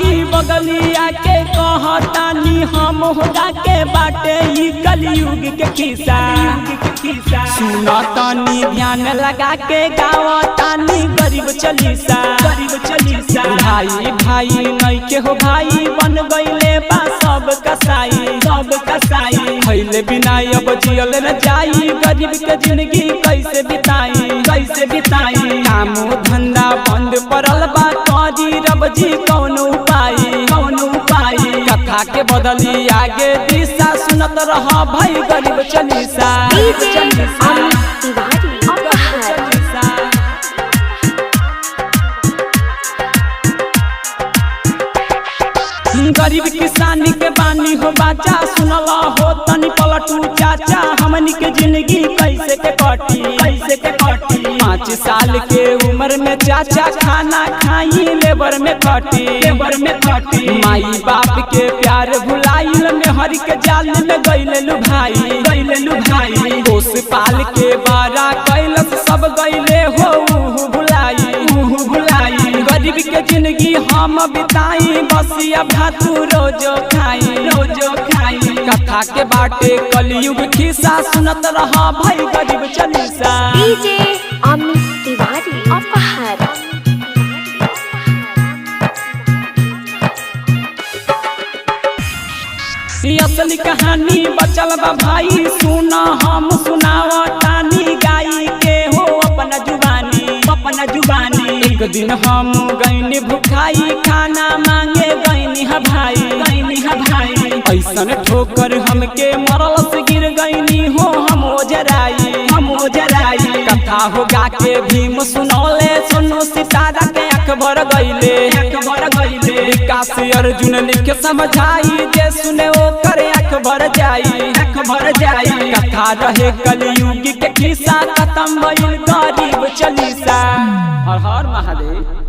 भाई बगलिया के कहतानी हम होगा के बाटे ई कलयुग के खिस्सा सुनतानी ध्यान लगा के गावतानी गरीब चालीसा भाई भाई नहीं के हो भाई बन गईले बा सब कसाई खैले बिना अब जियल न जाई गरीब के जिंदगी कैसे बिताई काम धंधा बंद पड़ल बा करी रब जी कौन उपाय कथा के बदली आगे दिशा सुनत रह भाई गरीब चालीसा गरीब किसानी के बानी हो बाचा सुनला हो तनी पलटू चाचा हमनी के जिंदगी कैसे के कटी 5 साल के उम्र में चाचा खाना खाई लेबर में कटी माई बाप के प्यार भुलाइल में हर के जाल में गइलू भाई दोष पाल के बारा कैलस सब गइले हो भुलाई गरीब के जिंदगी हम बिताई बसिया भातू रोजो खाई कथा के बाटे कलयुग खिस्सा सुनत रहा भाई गरीब चालीसा डीजे अमित तिवारी अपहर असली कहानी बचल बा भाई सुना हम सुनावतानी गाई के हो अपना जुबानी एक दिन हम गईनी भुखाई खाना मांगे गईनी हा भाई ऐसन ठोकर हमके मरल से गिर गईनी हो हम ओझराई कथा हो गा के भीम सुनौले सुनो सितारा के आँख भर गईले विकास अर्जुन लिख समझाई जे सुने ओ करे आँख भर जाई कथा रहे कलयुग के खिस्सा खत्म भइल गरीब चालीसा। हर हर महादेव।